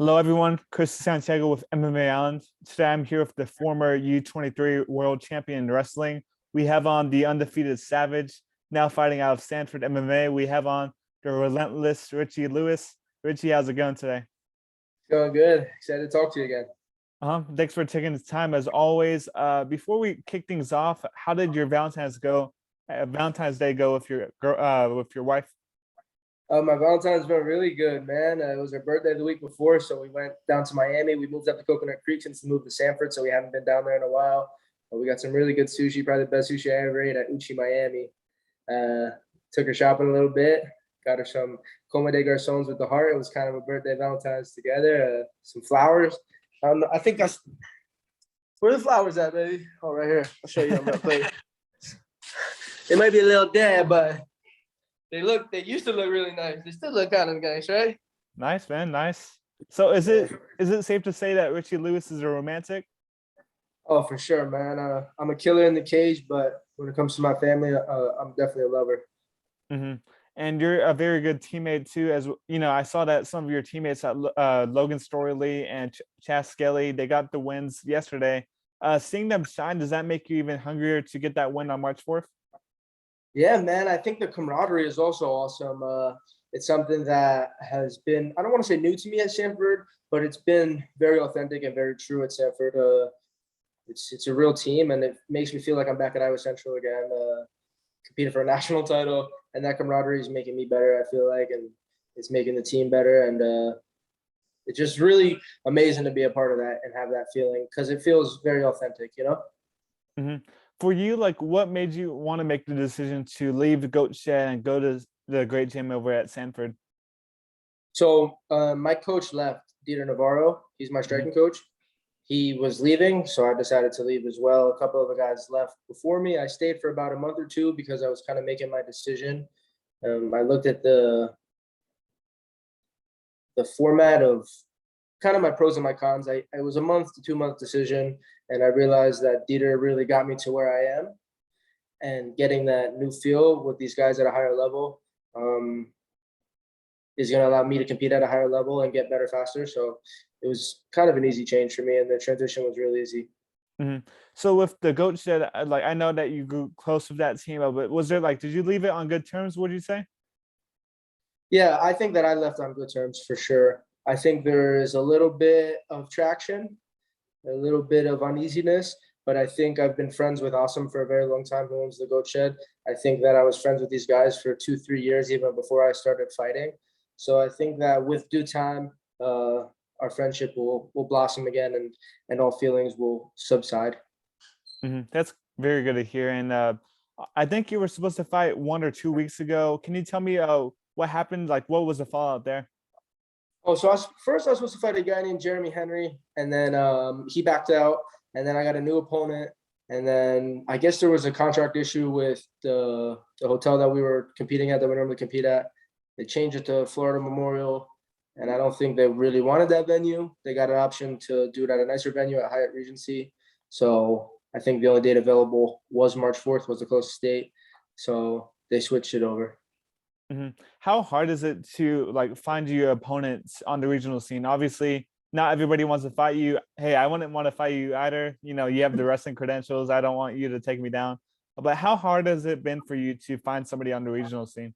Hello, everyone. Chris Santiago with MMA Island. Today, I'm here with the former U23 world champion in wrestling. We have on the undefeated Savage, now fighting out of Sanford MMA. We have on the relentless Richie Lewis. Richie, how's it going today? Going good. Excited to talk to you again. Thanks for taking the time as always. Before we kick things off, how did your Valentine's Day go with your girl, with your wife? My Valentine's been really good, man. It was her birthday the week before, so we went down to Miami. We moved up to Coconut Creek since we moved to Sanford, so we haven't been down there in a while. We got some really good sushi, probably the best sushi I ever ate at Uchi, Miami. Took her shopping a little bit, got her some Como de Garçons with the heart. It was kind of a birthday Valentine's together. Some flowers. I think that's where the flowers at, baby. Oh, right here. I'll show you on my plate. It might be a little dead, but they used to look really nice. They still look kind of nice, right? Nice, man. Nice. So is it safe to say that Richie Lewis is a romantic? Oh, for sure, man. I'm a killer in the cage, but when it comes to my family, I'm definitely a lover. Mm-hmm. And you're a very good teammate too. As you know, I saw that some of your teammates at Logan Storley and Chas Skelly, they got the wins yesterday. Seeing them shine, does that make you even hungrier to get that win on March 4th? Yeah, man. I think the camaraderie is also awesome. It's something that has been, I don't want to say new to me at Sanford, but it's been very authentic and very true at Sanford. It's a real team, and it makes me feel like I'm back at Iowa Central again, competing for a national title, and that camaraderie is making me better, I feel like, and it's making the team better. And it's just really amazing to be a part of that and have that feeling because it feels very authentic, you know? Mm-hmm. For you, like, what made you want to make the decision to leave the Goat Shed and go to the great gym over at Sanford? So my coach left, Dieter Navarro. He's my striking coach. He was leaving, so I decided to leave as well. A couple of the guys left before me. I stayed for about a month or two because I was kind of making my decision. I looked at the format of kind of my pros and my cons. It was a month to 2 month decision, and I realized that Dieter really got me to where I am, and getting that new feel with these guys at a higher level is going to allow me to compete at a higher level and get better faster. So it was kind of an easy change for me, and the transition was really easy. Mm-hmm. So with the Goat Shed, like, I know that you grew close with that team, but was there, like, did you leave it on good terms? What did you say? Yeah, I think that I left on good terms for sure. I think there is a little bit of traction, a little bit of uneasiness, but I think I've been friends with Awesome for a very long time, who owns the Goat Shed. I think that I was friends with these guys for 2-3 years, even before I started fighting. So I think that with due time, our friendship will blossom again, and all feelings will subside. Mm-hmm. That's very good to hear. And I think you were supposed to fight 1 or 2 weeks ago. Can you tell me what happened? Like, what was the fallout there? Oh, so first I was supposed to fight a guy named Jeremy Henry, and then he backed out, and then I got a new opponent, and then I guess there was a contract issue with the hotel that we were competing at, that we normally compete at. They changed it to Florida Memorial, and I don't think they really wanted that venue. They got an option to do it at a nicer venue at Hyatt Regency. So I think the only date available was March 4th, was the closest date. So they switched it over. Mm-hmm. How hard is it to, like, find your opponents on the regional scene? Obviously, not everybody wants to fight you. Hey, I wouldn't want to fight you either. You know, you have the wrestling credentials. I don't want you to take me down. But how hard has it been for you to find somebody on the regional scene?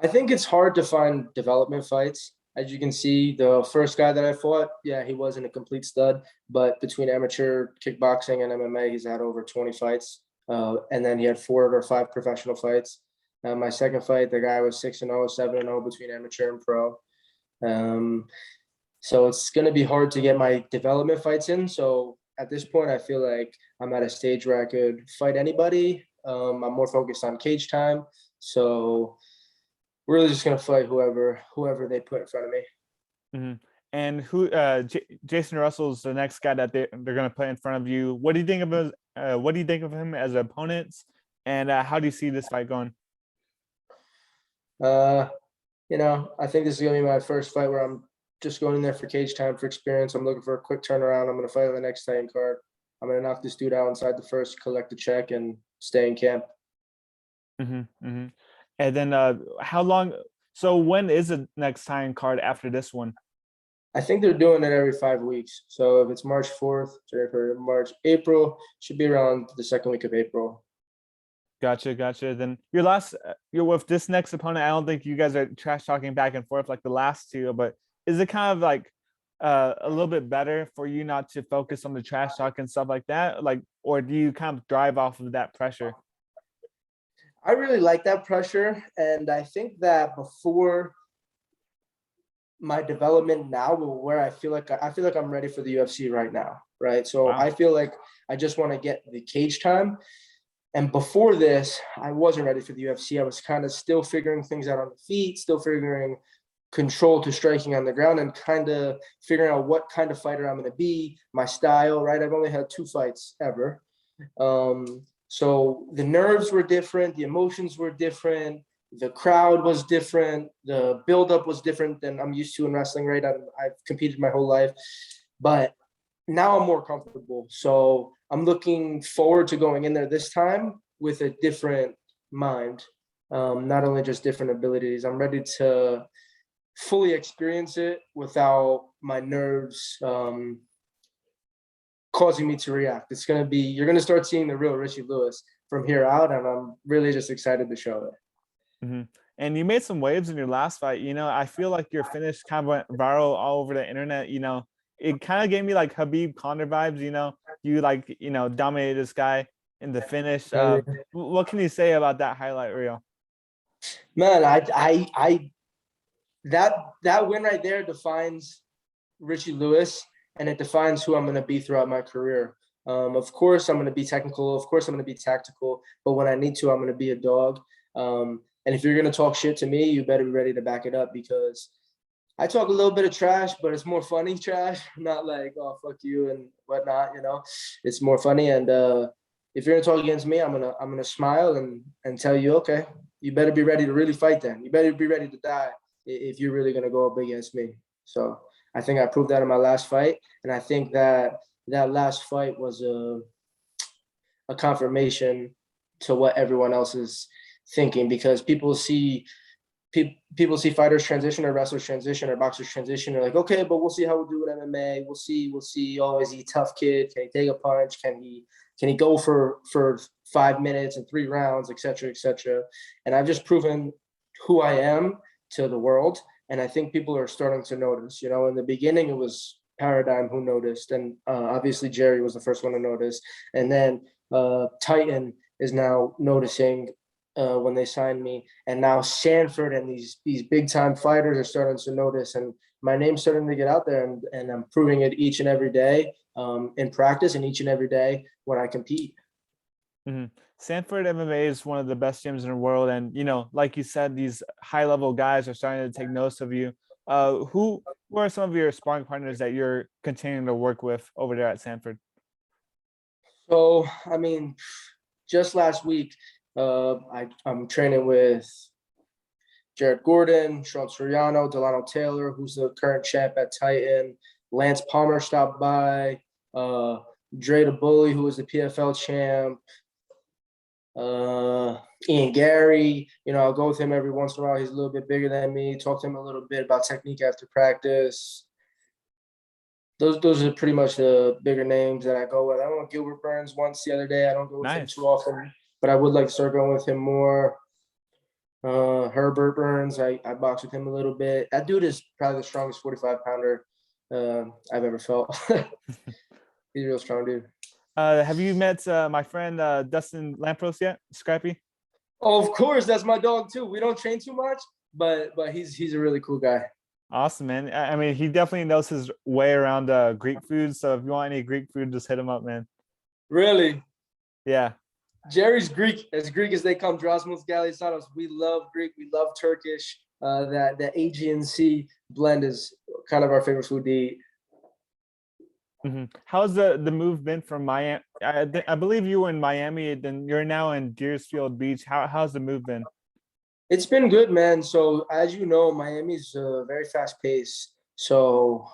I think it's hard to find development fights. As you can see, the first guy that I fought, yeah, he wasn't a complete stud, but between amateur kickboxing and MMA, he's had over 20 fights. And then he had 4 or 5 professional fights. My second fight, the guy was 6-0, 7-0 between amateur and pro. So it's going to be hard to get my development fights in. So at this point, I feel like I'm at a stage where I could fight anybody. I'm more focused on cage time. So we're really just gonna fight whoever they put in front of me. Mm-hmm. And Jason Russell's the next guy that they're gonna put in front of you. What do you think of what do you think of him as an opponent? And how do you see this fight going? I think this is gonna be my first fight where I'm just going in there for cage time, for experience. I'm looking for a quick turnaround. I'm gonna fight on the next Titan card. I'm gonna knock this dude out inside the first, collect the check, and stay in camp. Mm-hmm. Mm-hmm. And then how long? So when is the next time card after this one? I think they're doing it every 5 weeks. So if it's March 4th, January, March, April, should be around the second week of April. Gotcha. Then you're with this next opponent. I don't think you guys are trash talking back and forth like the last two, but is it kind of like a little bit better for you not to focus on the trash talk and stuff like that? Like, or do you kind of drive off of that pressure? I really like that pressure. And I think that before my development now, where I feel like I'm ready for the UFC right now. Right. So Wow. I feel like I just want to get the cage time. And before this, I wasn't ready for the UFC. I was kind of still figuring things out on the feet, still figuring control to striking on the ground, and kind of figuring out what kind of fighter I'm going to be, my style, right? I've only had 2 fights ever. So the nerves were different, the emotions were different, the crowd was different, the buildup was different than I'm used to in wrestling, right? I've competed my whole life, but now I'm more comfortable. So I'm looking forward to going in there this time with a different mind, not only just different abilities. I'm ready to fully experience it without my nerves causing me to react. You're going to start seeing the real Richie Lewis from here out, and I'm really just excited to show it. Mm-hmm. And you made some waves in your last fight. I feel like your finish kind of went viral all over the internet. It kind of gave me like Habib Conor vibes. You like dominated this guy in the finish. What can you say about that highlight reel? Man, I that win right there defines Richie Lewis, and it defines who I'm going to be throughout my career. Of course, I'm going to be technical. Of course, I'm going to be tactical. But when I need to, I'm going to be a dog. And if you're going to talk shit to me, you better be ready to back it up, because I talk a little bit of trash, but it's more funny trash, not like, oh, fuck you and whatnot. It's more funny. And if you're going to talk against me, I'm gonna smile and tell you, okay, you better be ready to really fight then. You better be ready to die if you're really going to go up against me. So I think I proved that in my last fight. And I think that last fight was a confirmation to what everyone else is thinking, because people see fighters transition or wrestlers transition or boxers transition. They're like, okay, but we'll see how we do with MMA. We'll see. Oh, is he a tough kid? Can he take a punch? Can he go for 5 minutes and 3 rounds, et cetera, et cetera. And I've just proven who I am to the world. And I think people are starting to notice. In the beginning, it was Paradigm who noticed. And obviously Jerry was the first one to notice. And then Titan is now noticing when they signed me. And now Sanford and these big time fighters are starting to notice. And my name's starting to get out there, and I'm proving it each and every day in practice, and each and every day when I compete. Mm-hmm. Sanford MMA is one of the best gyms in the world. And, like you said, these high level guys are starting to take notice of you. Who are some of your sparring partners that you're continuing to work with over there at Sanford? So, I mean, just last week, I'm training with Jared Gordon, Sean Soriano, Delano Taylor, who's the current champ at Titan. Lance Palmer stopped by. Dre the Bully, who was the PFL champ. Ian Gary, I'll go with him every once in a while. He's a little bit bigger than me. Talk to him a little bit about technique after practice. Those are pretty much the bigger names that I go with. I went with Gilbert Burns once the other day. I don't go with him too often, but I would like to start going with him more. Herbert Burns, I box with him a little bit. That dude is probably the strongest 45-pounder I've ever felt. He's a real strong dude. Have you met my friend Dustin Lampros yet? Scrappy? Oh, of course, that's my dog too. We don't train too much, but he's a really cool guy. Awesome, man. I mean, he definitely knows his way around Greek food. So if you want any Greek food, just hit him up, man. Really? Yeah. Jerry's Greek as they come. Drosmos Galisanos. We love Greek. We love Turkish. That Aegean Sea blend is kind of our favorite food to eat. Mm-hmm. How's the move been from Miami? I believe you were in Miami, then you're now in Deersfield Beach. How's the move been? It's been good, man. So as you know, Miami's very fast paced. So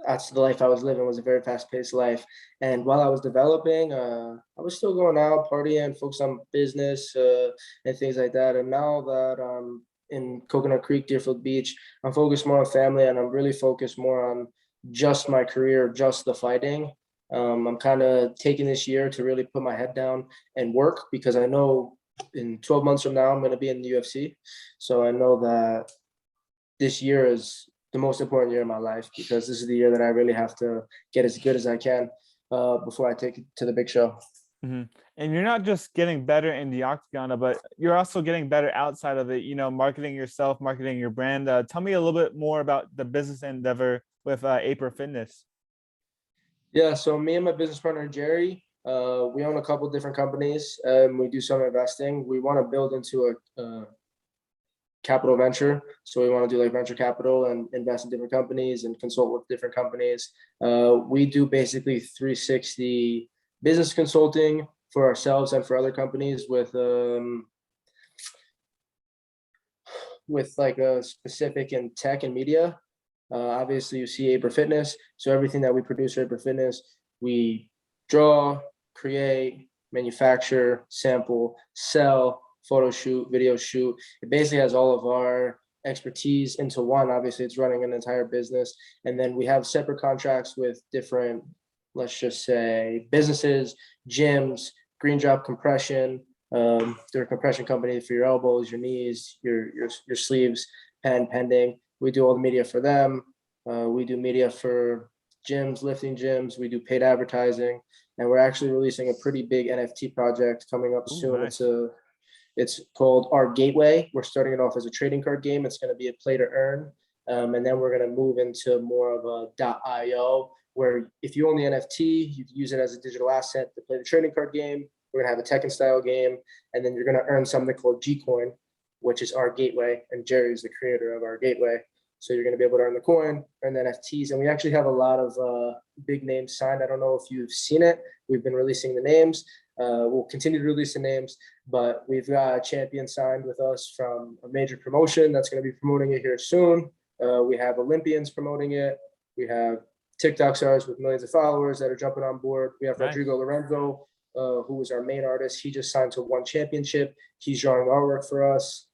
that's the life I was living, was a very fast paced life. And while I was developing, I was still going out, partying, focused on business and things like that. And now that in Coconut Creek, Deerfield Beach. I'm focused more on family, and I'm really focused more on just my career, just the fighting. I'm kind of taking this year to really put my head down and work, because I know in 12 months from now, I'm going to be in the UFC. So I know that this year is the most important year of my life, because this is the year that I really have to get as good as I can before I take it to the big show. Mm-hmm. And you're not just getting better in the octagon, but you're also getting better outside of it, marketing yourself, marketing your brand. Tell me a little bit more about the business endeavor with Aper Fitness. Yeah, so me and my business partner, Jerry, we own a couple of different companies. We do some investing. We want to build into a capital venture. So we want to do like venture capital and invest in different companies and consult with different companies. We do basically 360 business consulting for ourselves and for other companies with like a specific in tech and media. Obviously, you see Aper Fitness. So everything that we produce for Aper Fitness, we draw, create, manufacture, sample, sell, photo shoot, video shoot. It basically has all of our expertise into one. Obviously, it's running an entire business. And then we have separate contracts with different, let's just say, businesses, gyms, green drop compression. They're a compression company for your elbows, your knees, your sleeves, pending. We do all the media for them. We do media for gyms, lifting gyms. We do paid advertising, and we're actually releasing a pretty big NFT project coming up soon. Nice. It's called Our Gateway. We're starting it off as a trading card game. It's going to be a play to earn, and then we're going to move into more of a .io, where if you own the NFT, you can use it as a digital asset to play the trading card game. We're going to have a Tekken style game, and then you're going to earn something called G-Coin, which is Our Gateway, and Jerry is the creator of Our Gateway. So you're going to be able to earn the coin, earn the NFTs, and we actually have a lot of big names signed. I don't know if you've seen it. We've been releasing the names. We'll continue to release the names, but we've got a champion signed with us from a major promotion that's going to be promoting it here soon. We have Olympians promoting it. We have TikTok stars with millions of followers that are jumping on board. We have Rodrigo Lorenzo, who was our main artist. He just signed to one championship. He's drawing artwork for us.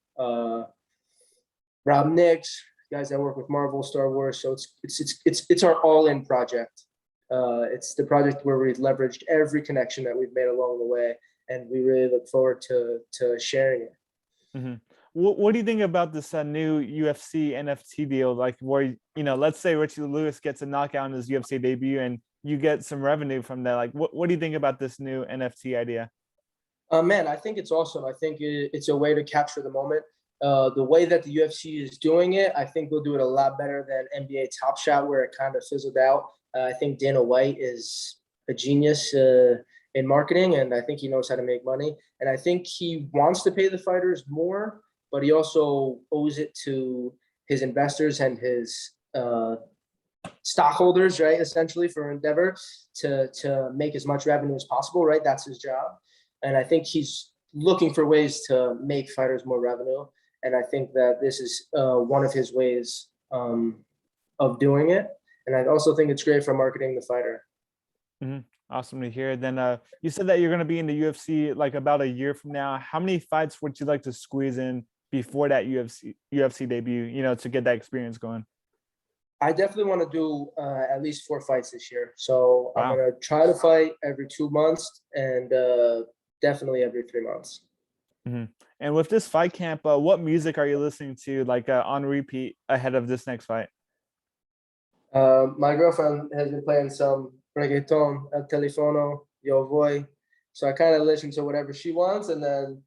Rob Nix, guys that work with Marvel, Star Wars. So it's our all-in project. It's the project where we've leveraged every connection that we've made along the way, and we really look forward to sharing it. Mm-hmm. What do you think about this new UFC NFT deal? Like, where let's say Richie Lewis gets a knockout in his UFC debut, and you get some revenue from that. Like, what do you think about this new NFT idea? Man, I think it's awesome. I think it's a way to capture the moment. The way that the UFC is doing it, I think we'll do it a lot better than NBA Top Shot, where it kind of fizzled out. I think Dana White is a genius in marketing, and I think he knows how to make money. And I think he wants to pay the fighters more, but he also owes it to his investors and his stockholders, right? Essentially, for Endeavor to make as much revenue as possible, right? That's his job. And I think he's looking for ways to make fighters more revenue. And I think that this is one of his ways of doing it. And I also think it's great for marketing the fighter. Mm-hmm. Awesome to hear. Then you said that you're going to be in the UFC like about a year from now. How many fights would you like to squeeze in before that UFC debut, to get that experience going? I definitely want to do at least 4 fights this year. So Wow. I'm going to try to fight every 2 months and definitely every 3 months. Mm-hmm. And with this fight camp, what music are you listening to like on repeat ahead of this next fight? My girlfriend has been playing some reggaeton, El Telefono, Yo Voy. So I kind of listen to whatever she wants. And then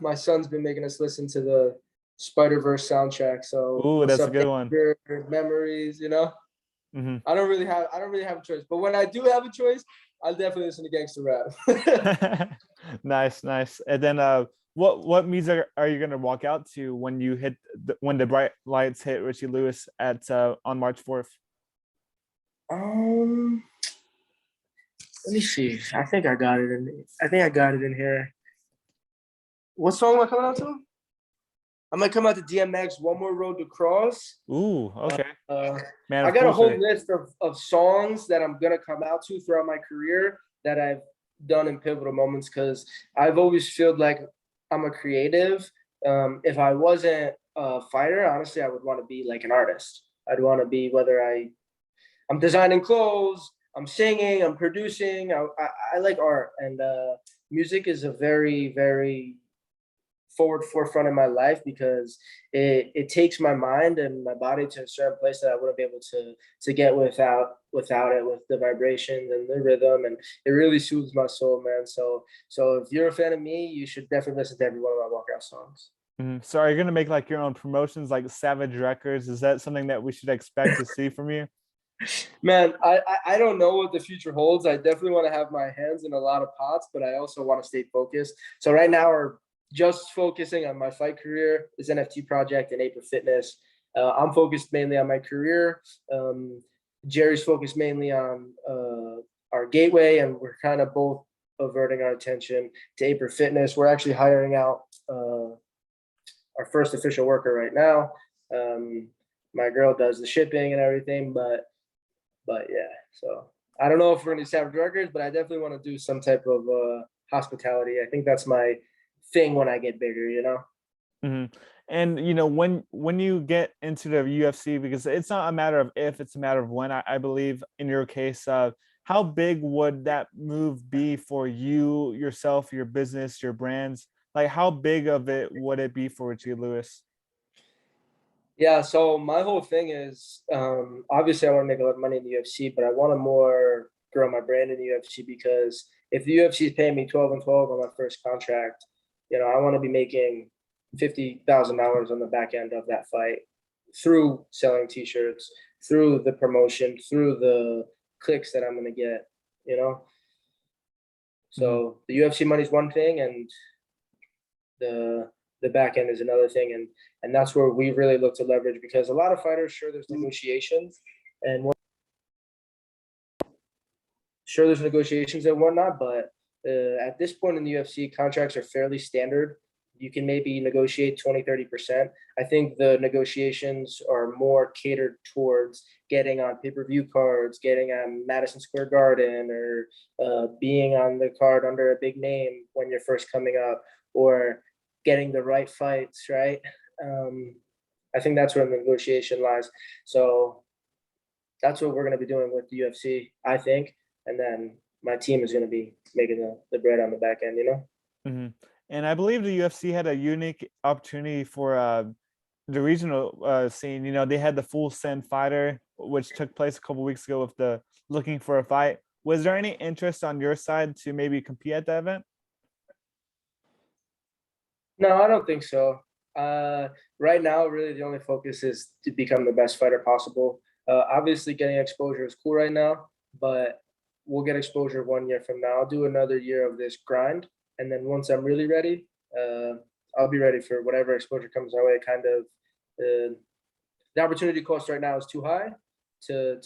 my son's been making us listen to the Spider-Verse soundtrack. So Ooh, that's a good one. Memories, Mm-hmm. I don't really have a choice. But when I do have a choice, I'll definitely listen to gangster rap. Nice. And then what music are you gonna walk out to when you when the bright lights hit Richie Lewis at on March 4th? Let me see. I think I got it in here. What song am I coming out to? I might come out to DMX, One More Road to Cross. Ooh, okay. Man, I got a whole list of songs that I'm gonna come out to throughout my career that I've done in pivotal moments, because I've always felt like I'm a creative, If I wasn't a fighter, honestly, I would want to be like an artist. I'd want to be whether I'm designing clothes, I'm singing, I'm producing. I like art, and music is a very, very forefront in my life because it takes my mind and my body to a certain place that I wouldn't be able to get without it, with the vibrations and the rhythm, and it really soothes my soul, man. So if you're a fan of me, you should definitely listen to every one of my walkout songs. So are you gonna make like your own promotions like Savage Records? Is that something that we should expect to see from you? Man, I don't know what the future holds. I definitely want to have my hands in a lot of pots, but I also want to stay focused. So right now we're just focusing on my fight career, this NFT project, and Aper Fitness. I'm focused mainly on my career. Jerry's focused mainly on our gateway, and we're kind of both averting our attention to Aper Fitness. We're actually hiring out our first official worker right now. My girl does the shipping and everything, but yeah, so I don't know if we're gonna do Savage Records, but I definitely want to do some type of hospitality. I think that's my thing when I get bigger, you know. hmm And when you get into the UFC, because it's not a matter of if, it's a matter of when. I believe in your case, how big would that move be for you, yourself, your business, your brands? Like, how big of it would it be for Richie Lewis? Yeah, so my whole thing is obviously I want to make a lot of money in the UFC, but I want to more grow my brand in the UFC because if the UFC is paying me 12 and 12 on my first contract, I want to be making $50,000 on the back end of that fight through selling t-shirts, through the promotion, through the clicks that I'm gonna get, you know. hmm So the UFC money is one thing, and the the back end is another thing, and that's where we really look to leverage because a lot of fighters, sure there's negotiations and whatnot, but at this point in the UFC, contracts are fairly standard. You can maybe negotiate 20-30%. I think the negotiations are more catered towards getting on pay-per-view cards, getting on Madison Square Garden, or being on the card under a big name when you're first coming up, or getting the right fights, right? I think that's where the negotiation lies. So that's what we're going to be doing with the UFC, I think. And then my team is going to be making the bread on the back end, you know? hmm And I believe the UFC had a unique opportunity for the regional scene. They had the Full Send Fighter, which took place a couple weeks ago with the Looking for a Fight. Was there any interest on your side to maybe compete at the event? No, I don't think so. Uh, right now, really, the only focus is to become the best fighter possible. Obviously, getting exposure is cool right now, but we'll get exposure 1 year from now. I'll do another year of this grind, and then once I'm really ready, I'll be ready for whatever exposure comes my way. Kind of, the opportunity cost right now is too high to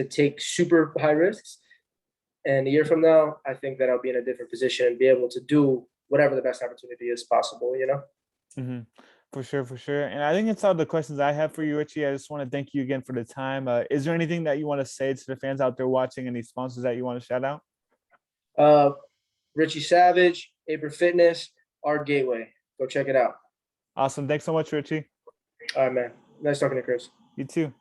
take super high risks. And a year from now, I think that I'll be in a different position and be able to do whatever the best opportunity is possible, you know? hmm For sure, for sure. And I think that's all the questions I have for you, Richie. I just want to thank you again for the time. Is there anything that you want to say to the fans out there watching? Any sponsors that you want to shout out? Uh, Richie Savage, Aper Fitness, our gateway. Go check it out. Awesome. Thanks so much, Richie. All right, man. Nice talking to Chris. You too.